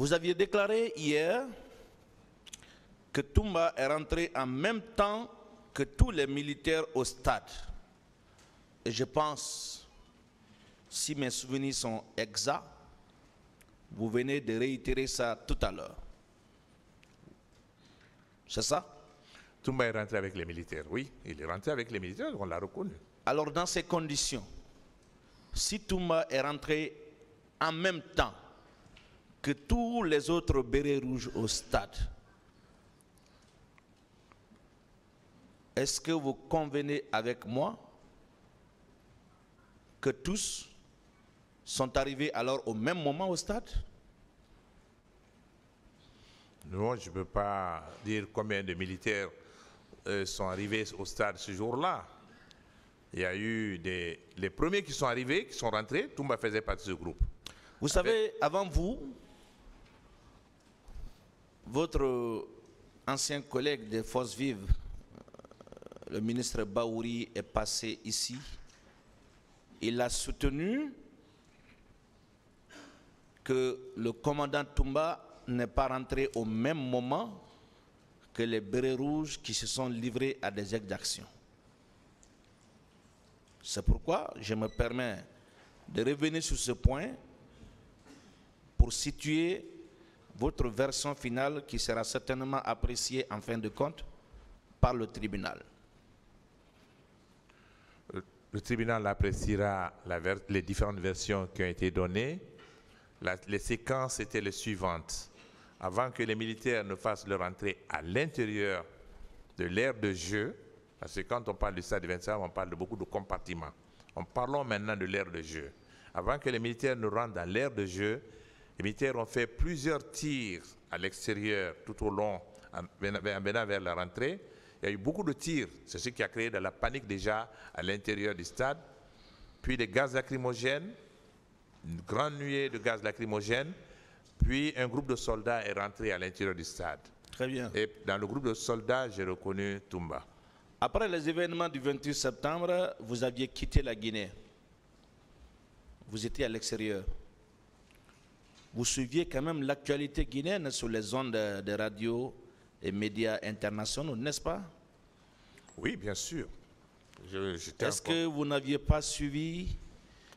Vous aviez déclaré hier que Toumba est rentré en même temps que tous les militaires au stade. Et je pense, si mes souvenirs sont exacts, vous venez de réitérer ça tout à l'heure. C'est ça? Toumba est rentré avec les militaires, oui. Il est rentré avec les militaires, on l'a reconnu. Alors dans ces conditions, si Toumba est rentré en même temps que tous les autres bérets rouges au stade, est-ce que vous convenez avec moi que tous sont arrivés alors au même moment au stade? Non, je ne peux pas dire combien de militaires sont arrivés au stade ce jour-là. Il y a eu les premiers qui sont arrivés, qui sont rentrés, Toumba faisait partie de ce groupe. Vous savez, avant vous, votre ancien collègue des Forces vives, le ministre Baouri, est passé ici. Il a soutenu que le commandant Toumba n'est pas rentré au même moment que les bérets rouges qui se sont livrés à des exactions. C'est pourquoi je me permets de revenir sur ce point pour situer votre version finale qui sera certainement appréciée en fin de compte par le tribunal. Le tribunal appréciera les différentes versions qui ont été données. Les séquences étaient les suivantes. Avant que les militaires ne fassent leur entrée à l'intérieur de l'aire de jeu, parce que quand on parle du stade 25, on parle de beaucoup de compartiments. Parlons maintenant de l'aire de jeu. Avant que les militaires ne rentrent dans l'aire de jeu, les militaires ont fait plusieurs tirs à l'extérieur tout au long, en venant vers la rentrée. Il y a eu beaucoup de tirs. C'est ce qui a créé de la panique déjà à l'intérieur du stade. Puis des gaz lacrymogènes, une grande nuée de gaz lacrymogènes. Puis un groupe de soldats est rentré à l'intérieur du stade. Très bien. Et dans le groupe de soldats, j'ai reconnu Toumba. Après les événements du 28 septembre, vous aviez quitté la Guinée. Vous étiez à l'extérieur. Vous suiviez quand même l'actualité guinéenne sur les ondes de radio et médias internationaux, n'est-ce pas? Oui, bien sûr. Est-ce que vous n'aviez pas suivi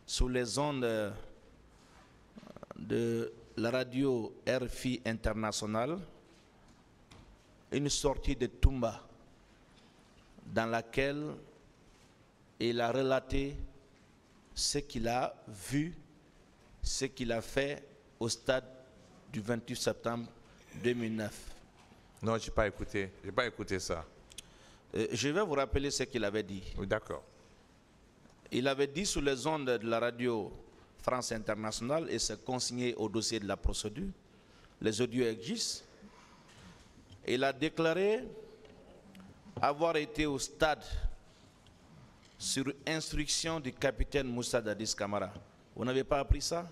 sur les ondes de la radio RFI internationale une sortie de Toumba dans laquelle il a relaté ce qu'il a vu, ce qu'il a fait au stade du 28 septembre 2009? Non, je n'ai pas écouté. Je n'ai pas écouté ça. Je vais vous rappeler ce qu'il avait dit. Oui, d'accord. Il avait dit sur les ondes de la radio France Internationale, et c'est consigné au dossier de la procédure, les audios existent. Il a déclaré avoir été au stade sur instruction du capitaine Moussa Dadis Camara. Vous n'avez pas appris ça?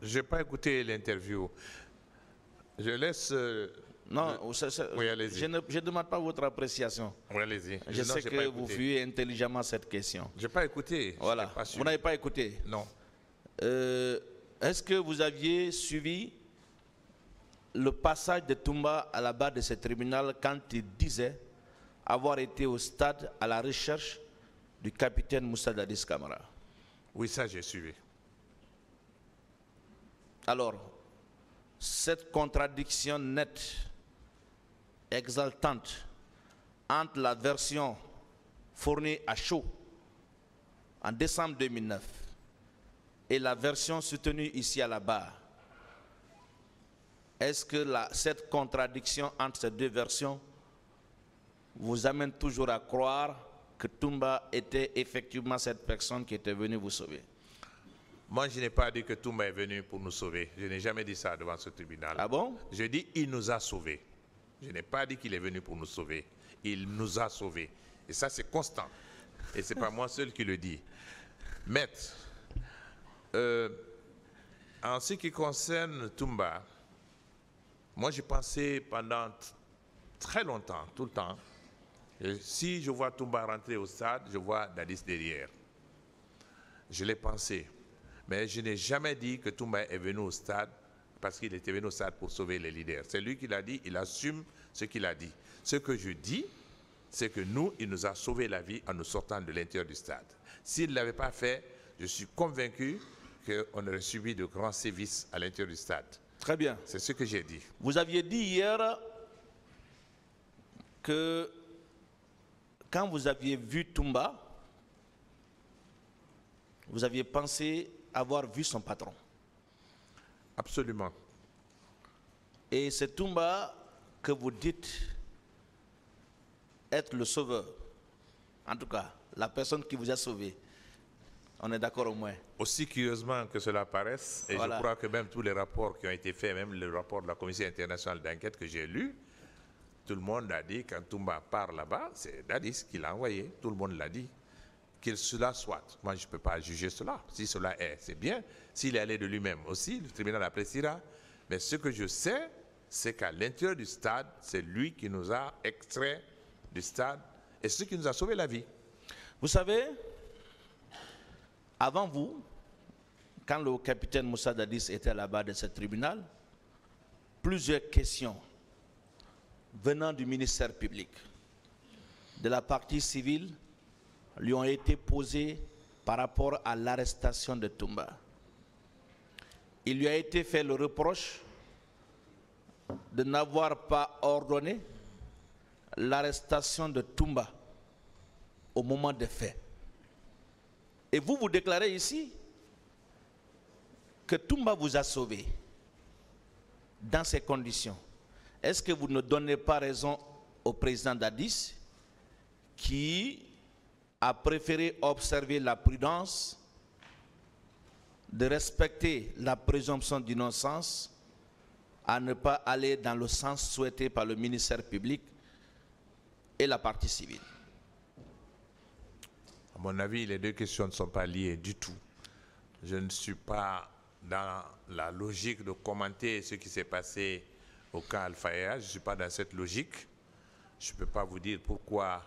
Je n'ai pas écouté l'interview. Je laisse... non, oui, allez-y. je ne demande pas votre appréciation. Oui, allez-y. Je sais que vous fuyez intelligemment cette question. Je n'ai pas écouté. Voilà. Vous n'avez pas écouté? Non. Est-ce que vous aviez suivi le passage de Toumba à la barre de ce tribunal quand il disait avoir été au stade à la recherche du capitaine Moussa Dadis Camara? Oui, ça j'ai suivi. Alors, cette contradiction nette, exaltante, entre la version fournie à chaud en décembre 2009 et la version soutenue ici à la barre, est-ce que cette contradiction entre ces deux versions vous amène toujours à croire que Toumba était effectivement cette personne qui était venue vous sauver? Moi, je n'ai pas dit que Toumba est venu pour nous sauver. Je n'ai jamais dit ça devant ce tribunal. Ah bon? Je dis il nous a sauvés. Je n'ai pas dit qu'il est venu pour nous sauver. Il nous a sauvés. Et ça, c'est constant. Et ce n'est pas moi seul qui le dis. Maître, en ce qui concerne Toumba, moi, j'ai pensé pendant très longtemps, tout le temps, et si je vois Toumba rentrer au stade, je vois Dadis derrière. Je l'ai pensé. Mais je n'ai jamais dit que Toumba est venu au stade parce qu'il était venu au stade pour sauver les leaders. C'est lui qui l'a dit, il assume ce qu'il a dit. Ce que je dis, c'est que nous, il nous a sauvé la vie en nous sortant de l'intérieur du stade. S'il ne l'avait pas fait, je suis convaincu qu'on aurait subi de grands sévices à l'intérieur du stade. Très bien. C'est ce que j'ai dit. Vous aviez dit hier que quand vous aviez vu Toumba, vous aviez pensé avoir vu son patron. Absolument. Et c'est Toumba que vous dites être le sauveur. En tout cas, la personne qui vous a sauvé. On est d'accord au moins. Aussi curieusement que cela paraisse, et Voilà. je crois que même tous les rapports qui ont été faits, même le rapport de la Commission internationale d'enquête que j'ai lu, tout le monde a dit, quand Toumba part là-bas, c'est Dadis qui l'a envoyé. Tout le monde l'a dit. Qu'il cela soit. Moi, je ne peux pas juger cela. Si cela est, c'est bien. S'il est allé de lui-même aussi, le tribunal appréciera. Mais ce que je sais, c'est qu'à l'intérieur du stade, c'est lui qui nous a extraits du stade et ce qui nous a sauvé la vie. Vous savez, avant vous, quand le capitaine Moussa Dadis était là-bas de ce tribunal, plusieurs questions venant du ministère public, de la partie civile, lui ont été posées par rapport à l'arrestation de Toumba. Il lui a été fait le reproche de n'avoir pas ordonné l'arrestation de Toumba au moment des faits. Et vous, vous déclarez ici que Toumba vous a sauvé dans ces conditions. Est-ce que vous ne donnez pas raison au président Dadis qui a préféré observer la prudence, de respecter la présomption d'innocence, à ne pas aller dans le sens souhaité par le ministère public et la partie civile? À mon avis, les deux questions ne sont pas liées du tout. Je ne suis pas dans la logique de commenter ce qui s'est passé au camp Al-Fayha. Je ne suis pas dans cette logique. Je ne peux pas vous dire pourquoi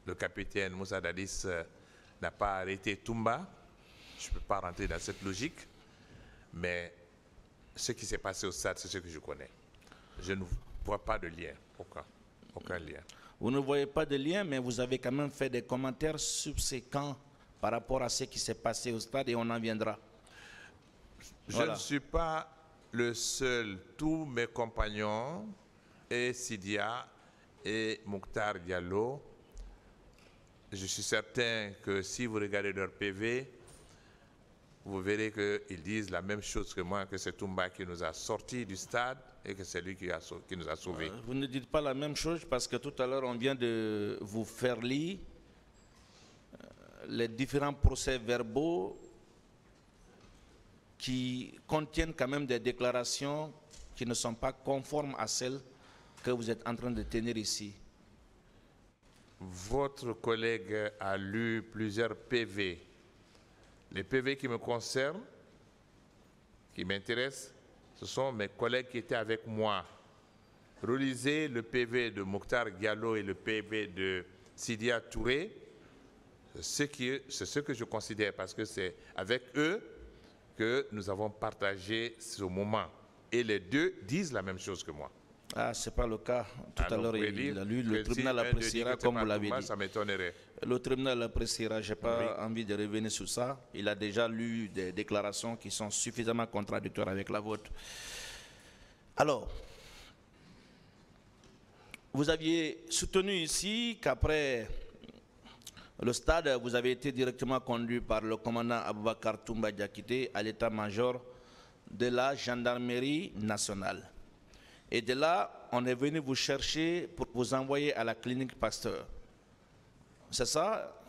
le capitaine Moussa Dadis n'a pas arrêté Toumba. Je ne peux pas rentrer dans cette logique. Mais ce qui s'est passé au stade, c'est ce que je connais. Je ne vois pas de lien. Aucun lien. Vous ne voyez pas de lien, mais vous avez quand même fait des commentaires subséquents par rapport à ce qui s'est passé au stade et on en viendra. Je ne suis pas le seul. Tous mes compagnons, et Sidia et Mokhtar Diallo, je suis certain que si vous regardez leur PV, vous verrez qu'ils disent la même chose que moi, que c'est Toumba qui nous a sortis du stade et que c'est lui qui nous a sauvés. Vous ne dites pas la même chose parce que tout à l'heure, on vient de vous faire lire les différents procès-verbaux qui contiennent quand même des déclarations qui ne sont pas conformes à celles que vous êtes en train de tenir ici. Votre collègue a lu plusieurs PV. Les PV qui me concernent, qui m'intéressent, ce sont mes collègues qui étaient avec moi. Relisez le PV de Mokhtar Diallo et le PV de Sidia Touré. C'est ce que je considère parce que c'est avec eux que nous avons partagé ce moment. Et les deux disent la même chose que moi. Ah, ce n'est pas le cas. Tout à l'heure, il a lu, le tribunal si appréciera comme vous l'avez dit. Ça m'étonnerait. Le tribunal appréciera, je n'ai pas envie de revenir sur ça. Il a déjà lu des déclarations qui sont suffisamment contradictoires avec la vôtre. Alors, vous aviez soutenu ici qu'après le stade, vous avez été directement conduit par le commandant Aboubakar Toumba Diakité à l'état-major de la gendarmerie nationale. Et de là, on est venu vous chercher pour vous envoyer à la clinique Pasteur. C'est ça?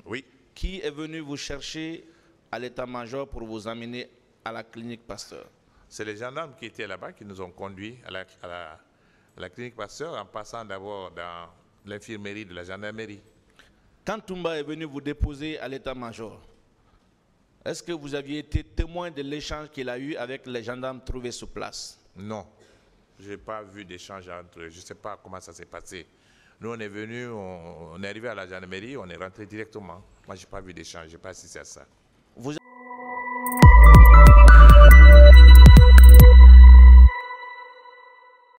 Oui. Qui est venu vous chercher à l'état-major pour vous amener à la clinique Pasteur? C'est les gendarmes qui étaient là-bas qui nous ont conduits à la clinique Pasteur en passant d'abord dans l'infirmerie de la gendarmerie. Quand Toumba est venu vous déposer à l'état-major, est-ce que vous aviez été témoin de l'échange qu'il a eu avec les gendarmes trouvés sur place? Non, je n'ai pas vu d'échange entre eux. Je ne sais pas comment ça s'est passé. Nous, on est venus, on est arrivé à la gendarmerie, on est rentré directement. Moi, je n'ai pas vu d'échange, je n'ai pas assisté à ça.